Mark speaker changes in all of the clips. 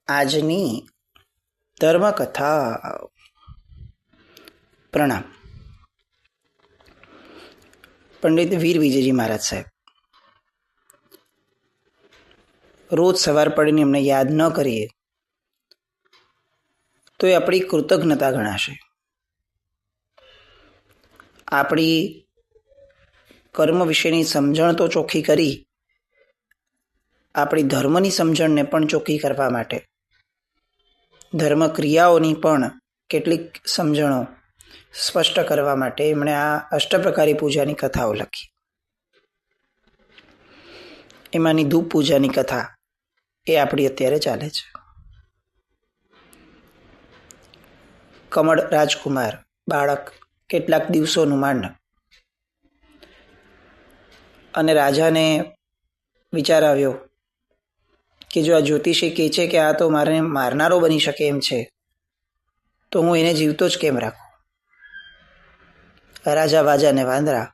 Speaker 1: આજની ધર્મકથા. પ્રણામ. પંડિત વીર વિજયજી મહારાજ સાહેબ રોજ સવાર પડીને એમને યાદ ન કરીએ તો એ આપણી કૃતજ્ઞતા ગણાશે. આપણી કર્મ વિશેની સમજણ તો ચોખ્ખી કરી, આપણી ધર્મની સમજણને પણ ચોખ્ખી કરવા માટે, ધર્મ ક્રિયાઓની પણ કેટલીક સમજણો સ્પષ્ટ કરવા માટે એમણે આ અષ્ટપ્રકારી પૂજાની કથાઓ લખી. એમાંની ધૂપ પૂજાની કથા એ આપણી અત્યારે ચાલે છે. કમળ રાજકુમાર બાળક, કેટલાક દિવસોનું માંડ, અને રાજાને વિચાર આવ્યો કે જો આ જ્યોતિષી કહે છે કે આ તો મારે મારનારો બની શકે એમ છે, તો હું એને જીવતો જ કેમ રાખું. રાજા વાજા ને વાંદરા,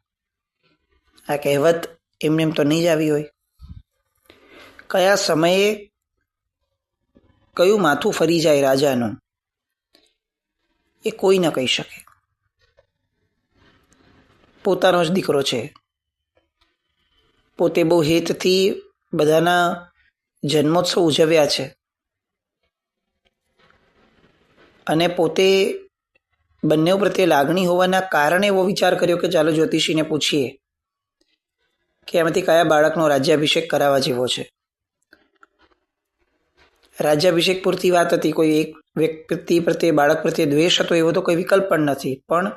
Speaker 1: આ કહેવત એમને એમ તો નહીં જ આવી હોય. કયા સમયે કયું માથું ફરી જાય રાજાનું એ કોઈ ન કહી શકે. પોતાનો જ દીકરો છે, પોતે બહુ હેતથી બધાના જન્મોત્સવ ઉજવ્યા છે, અને પોતે બંને પ્રત્યે લાગણી હોવાના કારણે એવો વિચાર કર્યો કે ચાલો જ્યોતિષીને પૂછીએ કે આમાંથી કયા બાળકનો રાજ્યાભિષેક કરાવવા જેવો છે. રાજ્યાભિષેક પૂરતી વાત હતી, કોઈ એક વ્યક્તિ પ્રત્યે બાળક પ્રત્યે દ્વેષ હતો એવો તો કોઈ વિકલ્પ પણ નથી. પણ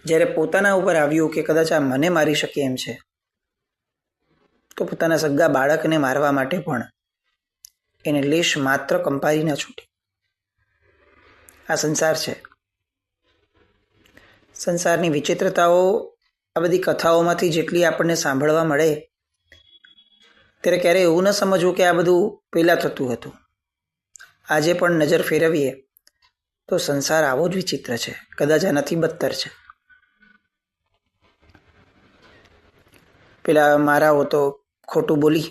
Speaker 1: જ્યારે પોતાના ઉપર આવ્યું કે કદાચ આ મને મારી શકે એમ છે, તો પોતાના સગા બાળકને મારવા માટે પણ એને લેશ માત્ર કંપારી ન છૂટી. આ સંસાર છે. સંસારની વિચિત્રતાઓ આ બધી કથાઓમાંથી જેટલી આપણને સાંભળવા મળે, ત્યારે ક્યારેય એવું ન સમજવું કે આ બધું પહેલાં થતું હતું. આજે પણ નજર ફેરવીએ તો સંસાર આવો જ વિચિત્ર છે, કદાચ આનાથી બદતર છે. પેલા મારાઓ તો ખોટું બોલી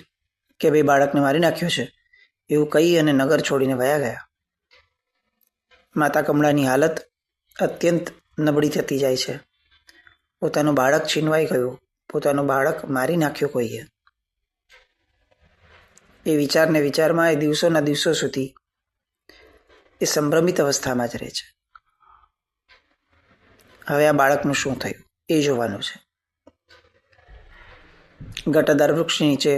Speaker 1: કે ભાઈ બાળકને મારી નાખ્યો છે એવું કહી અને નગર છોડીને વયા ગયા. માતા કમળાની હાલત અત્યંત નબળી થતી જાય છે. પોતાનું બાળક છીનવાઈ ગયું, પોતાનું બાળક મારી નાખ્યું કોઈએ. એ વિચારને વિચારમાં એ દિવસોના દિવસો સુધી એ સંભ્રમિત અવસ્થામાં જ રહે છે. હવે આ બાળકનું શું થયું એ જોવાનું છે. ઘટાદાર વૃક્ષ નીચે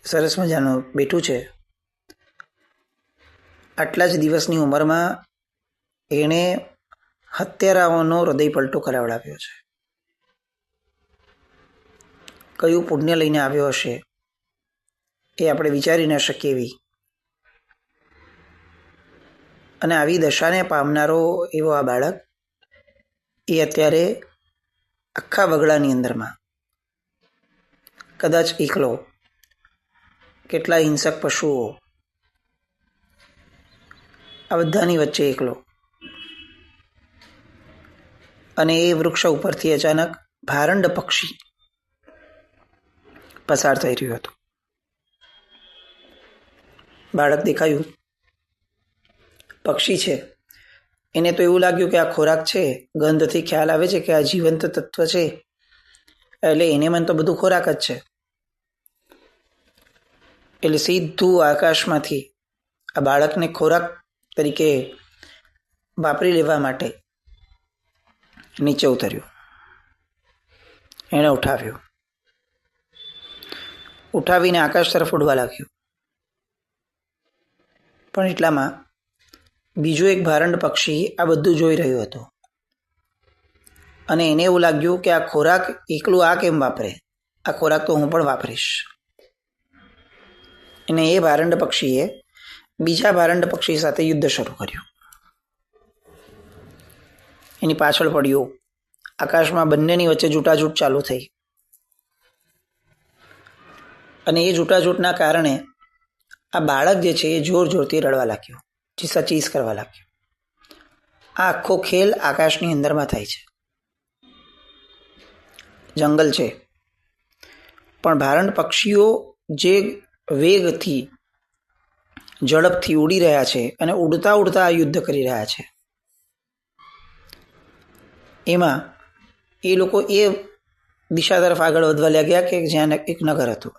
Speaker 1: સરસ મજાનું બેઠું છે. આટલા જ દિવસની ઉંમરમાં એણે હત્યારાઓનો હૃદય પલટો કરાવડાવ્યો છે. કયું પુણ્ય લઈને આવ્યો હશે એ આપણે વિચારી ન શકીએ એવી, અને આવી દશાને પામનારો એવો આ બાળક એ અત્યારે આખા વગડાની અંદરમાં કદાચ એકલો, કેટલા હિંસક પશુઓ, આ બધાની વચ્ચે એકલો, અને એ વૃક્ષ ઉપરથી અચાનક ભારંડ પક્ષી પસાર થઈ રહ્યું હતું. બાળક દેખાયું, પક્ષી છે. એને તો એવું લાગ્યું કે આ ખોરાક છે, ગંધથી ખ્યાલ આવે છે કે આ જીવંત તત્વ છે, એટલે એને મન તો બધું ખોરાક જ છે. એટલે સીધું આકાશમાંથી આ બાળકને ખોરાક તરીકે વાપરી લેવા માટે નીચે ઉતર્યું. એણે ઉઠાવ્યું, ઉઠાવીને આકાશ તરફ ઉડવા લાગ્યું. પણ એટલામાં બીજું એક ભારંડ પક્ષી આ બધું જોઈ રહ્યું હતું, અને એને એવું લાગ્યું કે આ ખોરાક એકલું આ કેમ વાપરે, આ ખોરાક તો હું પણ વાપરીશ. અને એ ભારંડ પક્ષીએ બીજા ભારંડ પક્ષી સાથે યુદ્ધ શરૂ કર્યું. એની પાછળ પડ્યું. આકાશમાં બંનેની વચ્ચે જૂટાજૂટ ચાલુ થઈ, અને એ જૂટાજૂટના કારણે આ બાળક જે છે એ જોર જોરથી રડવા લાગ્યો, ચીસાચીસ કરવા લાગ્યો. આ આખો ખેલ આકાશની અંદરમાં થાય છે. જંગલ છે, પણ ભારંડ પક્ષીઓ જે વેગથી ઝડપથી ઉડી રહ્યા છે અને ઉડતા ઉડતા આ યુદ્ધ કરી રહ્યા છે. એમાં એ લોકો એ દિશા તરફ આગળ વધવા લાગ્યા કે જ્યાં એક નગર હતું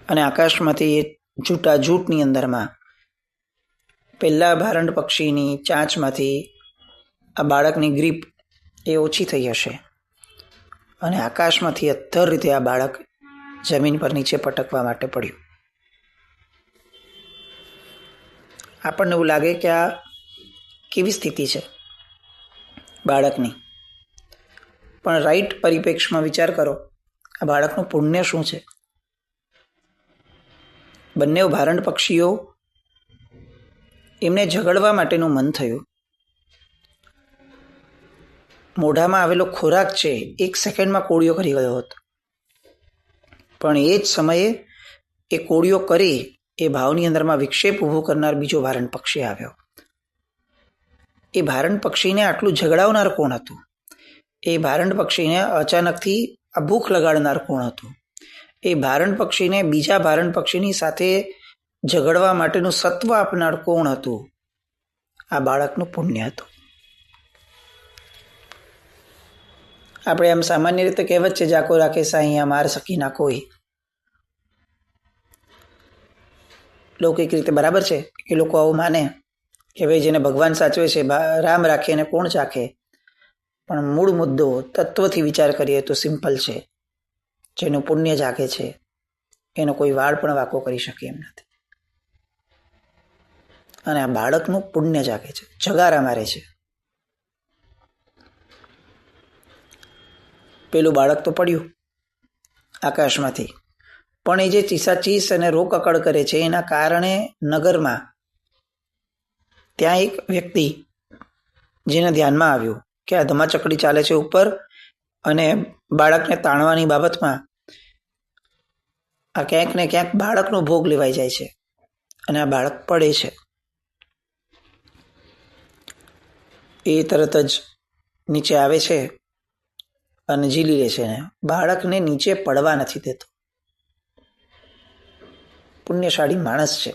Speaker 1: અને આકાશમાંથી એ જૂટા જૂટની અંદરમાં પહેલા ભારંડ પક્ષીની ચાંચમાંથી આ બાળકની ગ્રીપ એ ઓછી થઈ હશે અને આકાશમાંથી અથર રીતે આ બાળક જમીન પર નીચે પટકવા માટે પડ્યું. આપણને એવું લાગે કે આ કેવી સ્થિતિ છે બાળકની, પણ રાઈટ પરિપ્રેક્ષમાં વિચાર કરો, આ બાળકનું પુણ્ય શું છે? બંને ભારંડ પક્ષીઓ એમને ઝઘડવા માટેનું મન થયું. મોઢામાં આવેલો ખોરાક છે 1 સેકન્ડમાં કોળિયો કરી ગયો હતો, પણ એ જ સમયે એ કોળિયો કરી એ ભાવની અંદરમાં વિક્ષેપ ઊભો કરનાર બીજો ભારંડ પક્ષી આવ્યો. એ ભારંડ પક્ષીને આટલું ઝઘડાવનાર કોણ હતું? એ ભારંડ પક્ષીને અચાનકથી આ ભૂખ લગાડનાર કોણ હતું? એ ભારંડ પક્ષીને બીજા ભારંડ પક્ષીની સાથે ઝઘડવા માટેનું સત્વ આપનાર કોણ હતું? આ બાળકનું પુણ્ય હતું. આપણે આમ સામાન્ય રીતે કહેવત છે, જાકો રાખે સાહિયા માર સકી ના કોઈ. લૌકિક રીતે બરાબર છે કે લોકો આવું માને કે ભાઈ જેને ભગવાન સાચવે છે રામ રાખે એને કોણ ચાખે, પણ મૂળ મુદ્દો તત્વથી વિચાર કરીએ તો સિમ્પલ છે. જેનું પુણ્ય જાગે છે એનો કોઈ વાળ પણ વાંકો કરી શકે એમ નથી. અને આ બાળકનું પુણ્ય જાગે છે, જગારા મારે છે. પેલું બાળક તો પડ્યું આકાશમાંથી, પણ એ જે ચીસાચીસ અને રોકકડ કરે છે એના કારણે નગરમાં ત્યાં એક વ્યક્તિ જેને ધ્યાનમાં આવ્યું કે આ ધમાચકડી ચાલે છે ઉપર અને બાળકને તાણવાની બાબતમાં આ ક્યાંક ને ક્યાંક બાળકનો ભોગ લેવાઈ જાય છે અને આ બાળક પડે છે. એ તરત જ નીચે આવે છે અને ઝીલી લે છે ને બાળકને નીચે પડવા નથી દેતો. પુણ્યશાળી માણસ છે.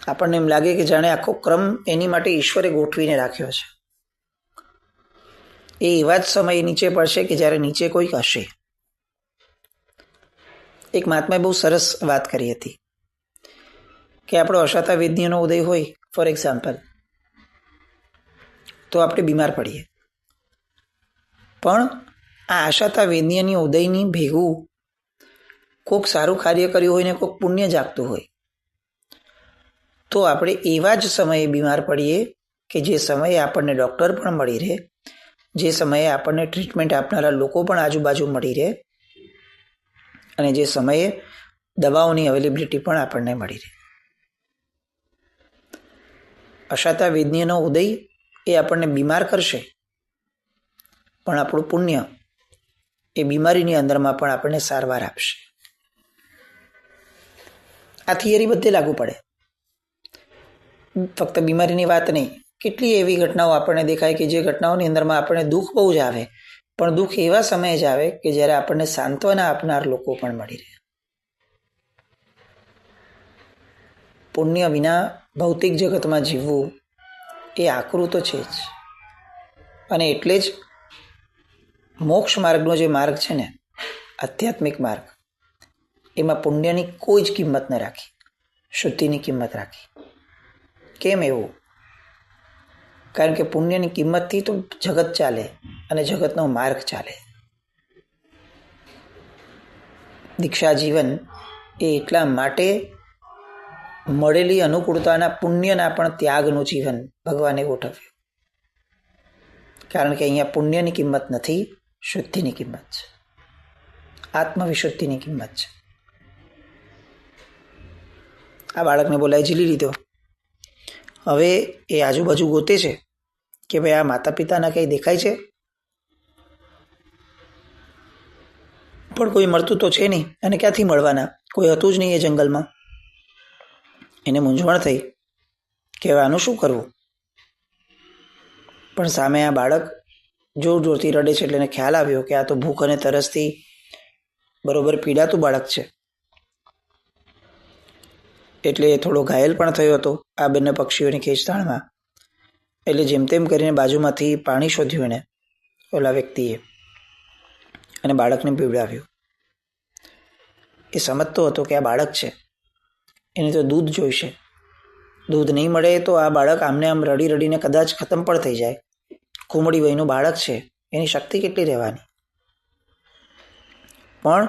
Speaker 1: આપણને એમ લાગે કે જાણે આખો ક્રમ એની માટે ઈશ્વરે ગોઠવીને રાખ્યો છે. એ એવા જ સમયે નીચે પડશે કે જ્યારે નીચે કોઈક હશે. એક મહાત્માએ બહુ સરસ વાત કરી હતી કે આપણો અશાતા વેદનીયનો ઉદય હોય ફોર એક્ઝામ્પલ, તો આપણે બીમાર પડીએ, પણ આ આશાતા વેદનીયની ઉદયની ભેગું કોઈક સારું કાર્ય કર્યું હોય ને કોઈક પુણ્ય જાગતું હોય તો આપણે એવા જ સમયે બીમાર પડીએ કે જે સમયે આપણને ડૉક્ટર પણ મળી રહે, જે સમયે આપણને ટ્રીટમેન્ટ આપનારા લોકો પણ આજુબાજુ મળી રહે અને જે સમયે દવાઓની અવેલેબિલિટી પણ આપણને મળી રહે. અશાતા વેદનીયનો ઉદય એ આપણને બીમાર કરશે, પણ આપણું પુણ્ય એ બીમારીની અંદરમાં પણ આપણને સારવાર આપશે. આ થિયરી બધે લાગુ પડે, ફક્ત બીમારીની વાત નહીં. કેટલી એવી ઘટનાઓ આપણને દેખાય કે જે ઘટનાઓની અંદરમાં આપણને દુઃખ બહુ જ આવે, પણ દુઃખ એવા સમયે જ આવે કે જ્યારે આપણને સાંત્વના આપનાર લોકો પણ મળી રહે. પુણ્ય વિના ભૌતિક જગતમાં જીવવું એ આકરું તો છે જ. અને એટલે જ મોક્ષ માર્ગનો જે માર્ગ છે ને, આધ્યાત્મિક માર્ગ, એમાં પુણ્યની કોઈ જ કિંમત ન રાખી, શુદ્ધિની કિંમત રાખી. કેમ એવું? કારણ કે પુણ્યની કિંમતથી તો જગત ચાલે અને જગતનો માર્ગ ચાલે. દીક્ષા જીવન એ એટલા માટે મળેલી અનુકૂળતાના પુણ્યના પણ ત્યાગનું જીવન ભગવાને ગોઠવ્યું. કારણ કે અહીંયા પુણ્યની કિંમત નથી, શુદ્ધિની કિંમત છે, આત્મવિશુદ્ધિની કિંમત છે. આ બાળકને બોલાય ઝીલી લીધો. હવે એ આજુબાજુ ગોતે છે કે ભાઈ આ માતા પિતાના કંઈ દેખાય છે, પણ કોઈ મળતું તો છે નહીં અને ક્યાંથી મળવાના, કોઈ હતું જ નહીં એ જંગલમાં. એને મૂંઝવણ થઈ કે હવે આનું શું કરવું. પણ સામે આ બાળક જોર જોરથી રડે છે એટલે એને ખ્યાલ આવ્યો કે આ તો ભૂખ અને તરસથી બરોબર પીડાતું બાળક છે. એટલે એ થોડો ઘાયલ પણ થયો હતો આ બંને પક્ષીઓની ખેંચતાણમાં. એટલે જેમ તેમ કરીને બાજુમાંથી પાણી શોધ્યું એને ઓલા વ્યક્તિએ અને બાળકને પીવડાવ્યું. એ સમજતો હતો કે આ બાળક છે, એને તો દૂધ જોઈશે. દૂધ નહીં મળે તો આ બાળક આમને આમ રડી રડીને કદાચ ખતમ પણ થઈ જાય. કુમળી વયનું બાળક છે, એની શક્તિ કેટલી રહેવાની. પણ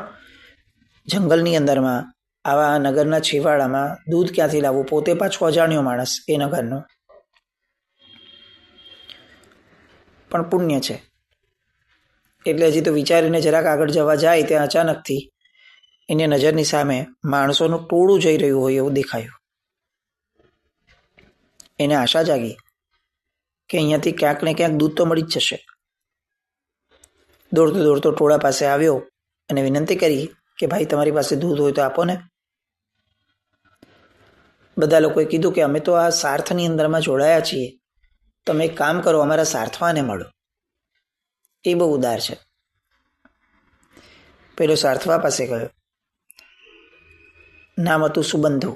Speaker 1: જંગલની અંદરમાં આવા નગરના છેવાડામાં દૂધ ક્યાંથી લાવવું? પોતે પાછો અજાણ્યો માણસ એ નગરનો. પણ પુણ્ય છે એટલે હજી તો વિચારીને જરાક આગળ જવા જાય ત્યાં અચાનકથી એની નજરની સામે માણસોનું ટોળું જઈ રહ્યું હોય એવું દેખાયું. એને આશા જાગી કે અહીંયાથી ક્યાંક ને ક્યાંક દૂધ તો મળી જ જશે. દોડતો દોડતો ટોળા પાસે આવ્યો અને વિનંતી કરી કે ભાઈ તમારી પાસે દૂધ હોય તો આપો ને. બધા લોકોએ કીધું કે અમે તો આ સાર્થની અંદરમાં જોડાયા છીએ, તમે એક કામ કરો, અમારા સાર્થવાને મળો. એ બહુ ઉદાર છે. પેલો સાર્થવા પાસે ગયો. નામ હતું સુબંધુ.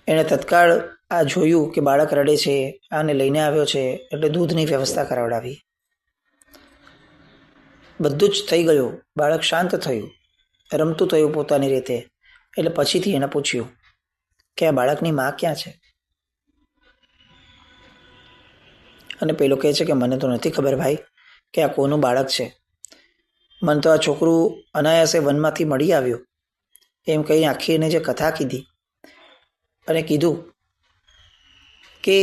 Speaker 1: એણે તત્કાળ આ જોયું કે બાળક રડે છે, આને લઈને આવ્યો છે, એટલે દૂધની વ્યવસ્થા કરાવડાવી. બધું જ થઈ ગયું. બાળક શાંત થયું, રમતું થયું પોતાની રીતે. એટલે પછીથી એને પૂછ્યું કે આ બાળકની મા ક્યાં છે? અને પેલો કહે છે કે મને તો નથી ખબર ભાઈ કે આ કોનું બાળક છે. મને તો આ છોકરું અનાયાસે વનમાંથી મળી આવ્યું એમ કહી આખી એને જે કથા કીધી અને કીધું કે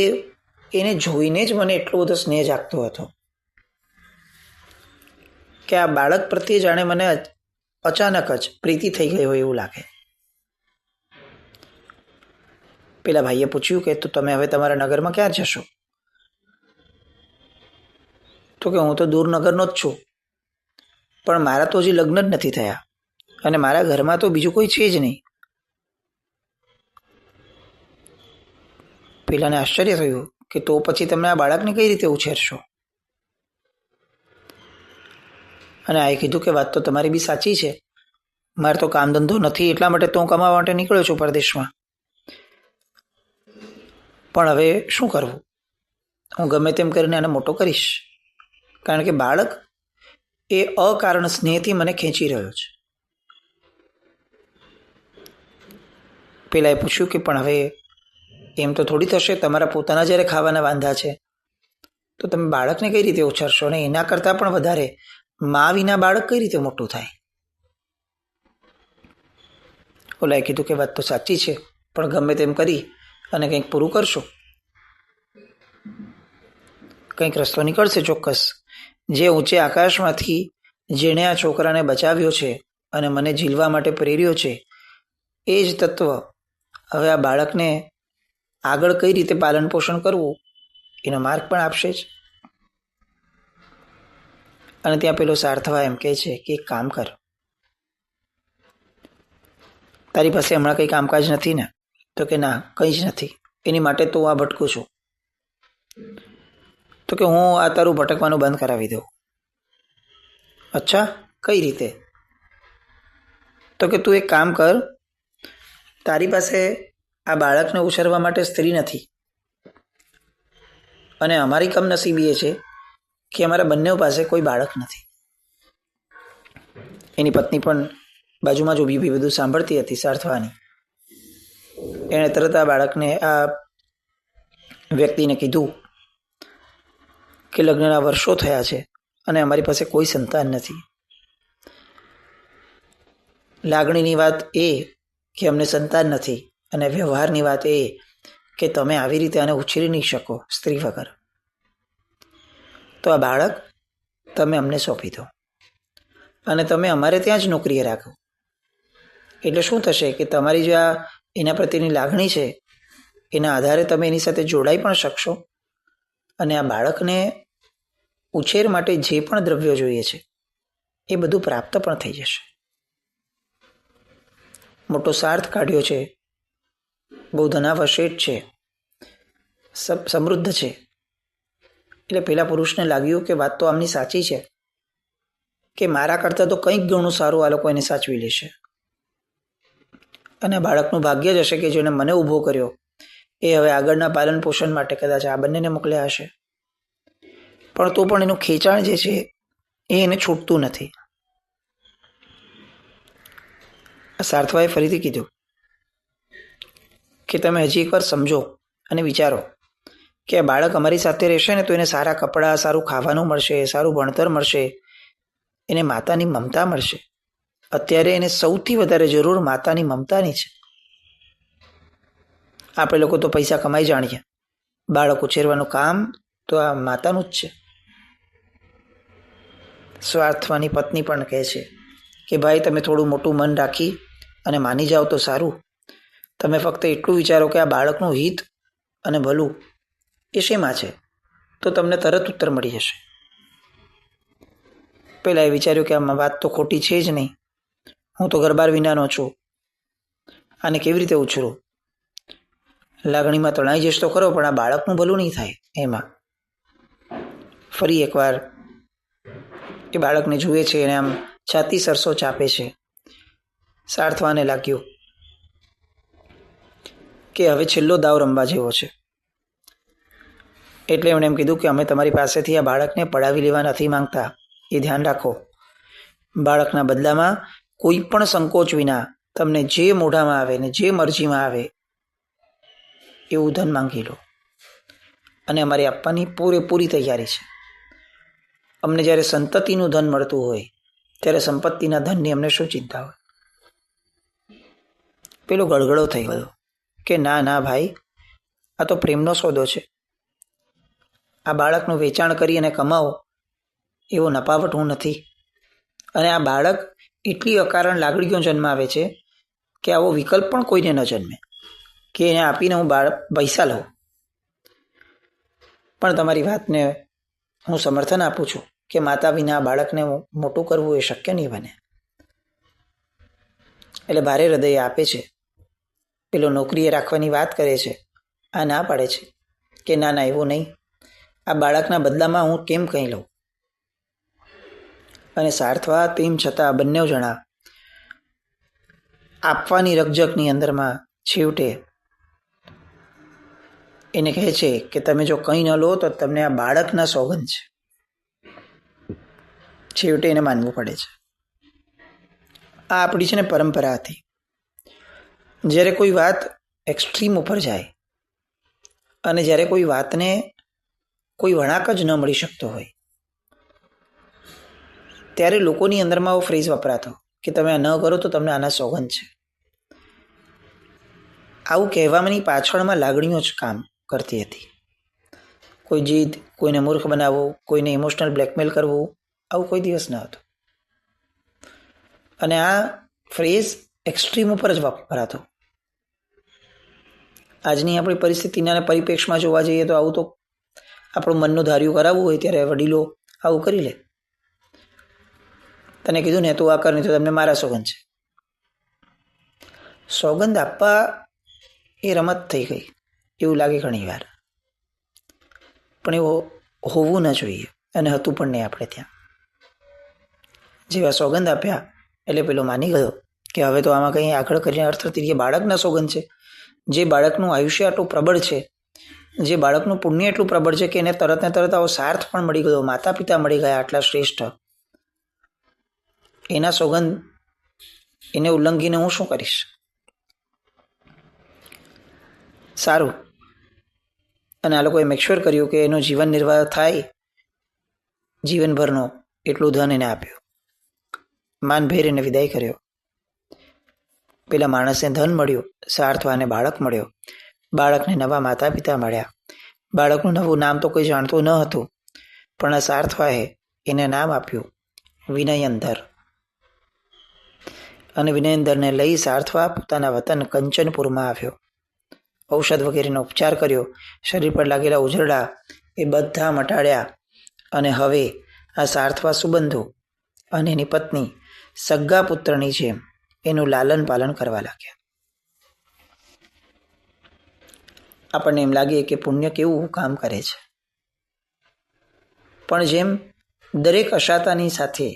Speaker 1: એને જોઈને જ મને એટલો બધો સ્નેહ જાગતો હતો કે આ બાળક પ્રત્યે જાણે મને અચાનક જ પ્રીતિ થઈ ગઈ હોય એવું લાગે. પેલા ભાઈએ પૂછ્યું કે તો તમે હવે તમારા નગરમાં ક્યાં જશો? તો કે હું તો દૂર નગરનો જ છું, પણ મારા તો હજી લગ્ન જ નથી થયા અને મારા ઘરમાં તો બીજું કોઈ છે જ નહીં. પેલાને આશ્ચર્ય થયું કે તો પછી તમે આ બાળકને કઈ રીતે ઉછેરશો? અને આએ કીધું કે વાત તો તમારી બી સાચી છે. મારે તો કામ ધંધો નથી એટલા માટે તો હું કમાવા માટે નીકળ્યો છું પરદેશમાં. પણ હવે શું કરવું? હું ગમે તેમ કરીને આને મોટો કરીશ, કારણ કે બાળક એ અકારણ સ્નેહથી મને ખેંચી રહ્યો છે. પેલાએ પૂછ્યું કે પણ હવે એમ તો થોડી થશે, તમારા પોતાના જ્યારે ખાવાના વાંધા છે તો તમે બાળકને કઈ રીતે ઉછેરશો? અને એના કરતાં પણ વધારે મા વિના બાળક કઈ રીતે મોટું થાય? ઓલાએ કીધું કે વાત તો સાચી છે, પણ ગમે તેમ કરી અને કંઈક પૂરું કરશો. કંઈક રસ્તો નીકળશે ચોક્કસ. જે ઊંચે આકાશમાંથી જેણે આ છોકરાને બચાવ્યો છે અને મને ઝીલવા માટે પ્રેર્યો છે, એ જ તત્વ હવે આ બાળકને આગળ કઈ રીતે પાલન પોષણ કરવું એનો માર્ગ પણ આપશે જ. અને ત્યાં પેલો સાર્થવા એમ કહે છે કે એક કામ કર, તારી પાસે હમણાં કંઈ કામકાજ નથી ને? તો કે ના, કંઈ જ નથી. એની માટે તો હું આ ભટકું છું. તો કે હું આ તારું ભટકવાનું બંધ કરાવી દઉં. અચ્છા, કઈ રીતે? તો કે તું એક કામ કર, તારી પાસે આ બાળકને ઉછેરવા માટે સ્ત્રી નથી અને અમારી કમનસીબી એ છે કે અમારા બંને પાસે કોઈ બાળક નથી. એની પત્ની પણ બાજુમાં જ ઊભી બધું સાંભળતી હતી સાર્થવાની. એણે તરત આ બાળકને, આ વ્યક્તિને કીધું કે લગ્નના વર્ષો થયા છે અને અમારી પાસે કોઈ સંતાન નથી. લાગણીની વાત એ કે અમને સંતાન નથી, અને વ્યવહારની વાત એ કે તમે આવી રીતે આને ઉછેરી નહીં શકો સ્ત્રી વગર. તો આ બાળક તમે અમને સોંપી દો અને તમે અમારે ત્યાં જ નોકરીએ રાખો. એટલે શું થશે કે તમારી જે આ એના પ્રત્યેની લાગણી છે એના આધારે તમે એની સાથે જોડાઈ પણ શકશો અને આ બાળકને ઉછેર માટે જે પણ દ્રવ્યો જોઈએ છે એ બધું પ્રાપ્ત પણ થઈ જશે. મોટો સાર્થ કાઢ્યો છે, બહુ ધનાવશેઠ છે, સમૃદ્ધ છે. એટલે પેલા પુરુષને લાગ્યું કે વાત તો આમની સાચી છે. કે મારા કરતાં તો કંઈક ઘણું સારું આ લોકો એને સાચવી લેશે. અને બાળકનું ભાગ્ય જ હશે કે જેને મને ઊભો કર્યો એ હવે આગળના પાલન પોષણ માટે કદાચ આ બંનેને મોકલ્યા હશે. પણ તો પણ એનું ખેંચાણ જે છે એ એને છૂટતું નથી. સાર્થવાએ ફરીથી કીધું કે તમે હજી એકવાર સમજો અને વિચારો કે આ બાળક અમારી સાથે રહેશે ને તો એને સારા કપડાં, સારું ખાવાનું મળશે, સારું ભણતર મળશે, એને માતાની મમતા મળશે. અત્યારે એને સૌથી વધારે જરૂર માતાની મમતાની છે. આપણે લોકો તો પૈસા કમાઈ જાણીએ, બાળક ઉછેરવાનું કામ તો આ માતાનું જ છે. સ્વાર્થવાની પત્ની પણ કહે છે કે ભાઈ તમે થોડું મોટું મન રાખી અને માની જાઓ તો સારું. તમે ફક્ત એટલું વિચારો કે આ બાળકનું હિત અને ભલું એ શેમાં છે તો તમને તરત ઉત્તર મળી જશે. પહેલાં એ વિચાર્યું કે આમાં વાત તો ખોટી છે જ નહીં, હું તો ઘરબાર વિનાનો છું, આને કેવી રીતે ઉછેરું? લાગણીમાં તણાઈ જઈશ તો ખરો, પણ આ બાળકનું ભલું નહીં થાય. એમાં ફરી એકવાર એ બાળકને જુએ છે અને આમ છાતી સરસો ચાપે છે. સાર્થવાને લાગ્યું કે હવે છેલ્લો દાવ રમવા જેવો છે. એટલે એમણે એમ કીધું કે અમે તમારી પાસેથી આ બાળકને પડાવી લેવા નથી માંગતા, એ ધ્યાન રાખો. બાળકના બદલામાં કોઈ પણ સંકોચ વિના તમને જે મોઢામાં આવે ને જે મરજીમાં આવે એવું ધન માંગી લો, અને અમારી આપવાની પૂરેપૂરી તૈયારી છે. અમને જ્યારે સંતતિનું ધન મળતું હોય ત્યારે સંપત્તિના ધનની અમને શું ચિંતા હોય? પેલો ગળગળો થઈ ગયો કે ના ના ભાઈ, આ તો પ્રેમનો સોદો છે. આ બાળકનું વેચાણ કરી અને કમાવો એવો નપાવટ હું નથી. અને આ બાળક એટલી અકારણ લાગણીઓ જન્માવે છે કે આવો વિકલ્પ પણ કોઈને ન જન્મે કે એને આપીને હું પૈસા લઉં. પણ તમારી વાતને હું સમર્થન આપું છું કે માતા વિના આ બાળકને મોટું કરવું એ શક્ય નહીં બને. એટલે ભારે હૃદય આપે છે. પેલો નોકરીએ રાખવાની વાત કરે છે, આ ના પાડે છે કે ના ના એવું નહીં, આ બાળકના બદલામાં હું કેમ કંઈ લઉં. અને સાર્થવા તેમ છતાં બંને જણા આપવાની રકઝકની અંદરમાં છેવટે એને કહે છે કે તમે જો કંઈ ન લો તો તમને આ બાળકના સોગંદ છે. છેવટે એને માનવું પડે છે. આ આપણી છે ને પરંપરા હતી. જ્યારે કોઈ વાત એક્સ્ટ્રીમ ઉપર જાય અને જ્યારે કોઈ વાતને કોઈ વળાંક જ ન મળી શકતો હોય ત્યારે લોકોની અંદરમાં આવો ફ્રેઝ વપરાતો કે તમે આ ન કરો તો તમને આના સોગંદ છે. આવું કહેવાની પાછળમાં લાગણીઓ જ કામ કરતી હતી. કોઈ જીદ, કોઈને મૂર્ખ બનાવવું, કોઈને ઇમોશનલ બ્લેકમેલ કરવું, આવું કોઈ દિવસ ન હતું. અને આ ફ્રેઝ એક્સ્ટ્રીમ ઉપર જ વપરાતો. આજની આપણી પરિસ્થિતિના પરિપ્રેક્ષમાં જોવા જઈએ તો આવું તો આપણું મનનું ધાર્યું કરાવવું હોય ત્યારે વડીલો આવું કરી લે. તને કીધું ને તું આ કર, નહીં તો તમને મારા સોગંદ છે. સોગંદ આપવા એ રમત થઈ ગઈ એવું લાગે ઘણી વાર, પણ એવું હોવું ન જોઈએ અને હતું પણ નહીં. આપણે ત્યાં જેવા સોગંદ આપ્યા એટલે પેલો માની ગયો કે હવે તો આમાં કંઈ આગળ કરીને અર્થ તરીકે બાળકના સોગંદ છે. જે બાળકનું આયુષ્ય આટલું પ્રબળ છે, જે બાળકનું પુણ્ય એટલું પ્રબળ છે કે એને તરત ને તરત આવો સાર્થ પણ મળી ગયો, માતા પિતા મળી ગયા આટલા શ્રેષ્ઠ, એના સોગંદ એને ઉલ્લંઘીને હું શું કરીશ? સારું. અને આ લોકોએ મેકશ્યોર કર્યું કે એનો જીવન નિર્વાહ થાય જીવનભરનો એટલું ધન એને આપ્યું. માનભેર એને વિદાય કર્યો. પેલા માણસને ધન મળ્યું, સાર્થવાને બાળક મળ્યો. બાળકને નવા માતા પિતા મળ્યા. બાળકનું નવું નામ તો કોઈ જાણતું ન હતું, પણ આ સાર્થવાએ એને નામ આપ્યું વિનયંદર. અને વિનયંદરને લઈ સાર્થવા પોતાના વતન કંચનપુરમાં આવ્યો. ઔષધ વગેરેનો ઉપચાર કર્યો. શરીર પર લાગેલા ઉજરડા એ બધા મટાડ્યા. અને હવે આ સાર્થવા સુબંધુ અને એની પત્ની સગ્ગા પુત્રની જેમ એનું લાલન પાલન કરવા લાગ્યા. આપણને એમ લાગે કે પુણ્ય કેવું કામ કરે છે, પણ જેમ દરેક અશાતાની સાથે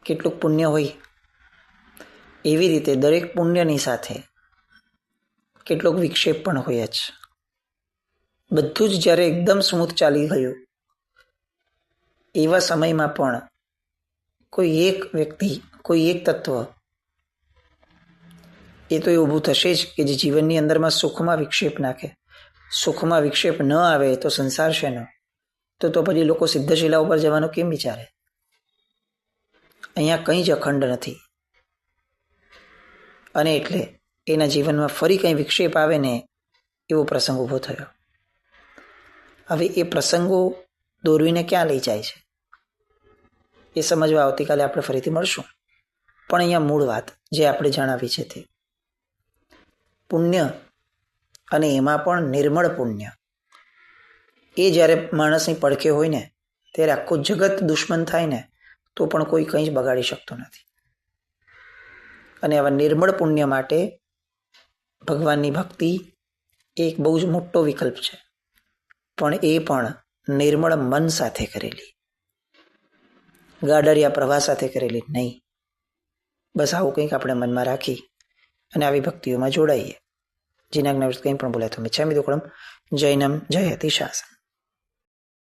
Speaker 1: કેટલુંક પુણ્ય હોય એવી રીતે દરેક પુણ્યની સાથે કેટલોક વિક્ષેપ પણ હોય જ. બધું જ જ્યારે એકદમ સ્મૂથ ચાલી ગયું એવા સમયમાં પણ કોઈ એક વ્યક્તિ, કોઈ એક તત્વ એ તો એ ઊભું થશે જ કે જે જીવનની અંદરમાં સુખમાં વિક્ષેપ નાખે. સુખમાં વિક્ષેપ ન આવે તો સંસાર છે ન, તો પછી લોકો સિદ્ધશિલા ઉપર જવાનું કેમ વિચારે? અહીંયા કંઈ જ અખંડ નથી. અને એટલે એના જીવનમાં ફરી કંઈ વિક્ષેપ આવે ને એવો પ્રસંગ ઊભો થયો. હવે એ પ્રસંગો દોરવીને ક્યાં લઈ જાય છે એ સમજવા આવતીકાલે આપણે ફરીથી મળશું. પણ અહીંયા મૂળ વાત જે આપણે જણાવી છે તે પુણ્ય, અને એમાં પણ નિર્મળ પુણ્ય, એ જ્યારે માણસની પડખે હોય ને ત્યારે આખું જગત દુશ્મન થાય ને તો પણ કોઈ કંઈ જ બગાડી શકતો નથી. અને આવા નિર્મળ પુણ્ય માટે ભગવાનની ભક્તિ એક બહુ જ મોટો વિકલ્પ છે, પણ એ પણ નિર્મળ મન સાથે કરેલી, ગાડરિયા પ્રવાહ સાથે કરેલી નહીં. બસ આવું કંઈક આપણે મનમાં રાખી અને આવી ભક્તિઓમાં જોડાઈએ. જીનાજ્ઞા કંઈ પણ બોલાય તો મિચ્છામિ દુક્કડમ. જૈનમ જયતિ શાસન.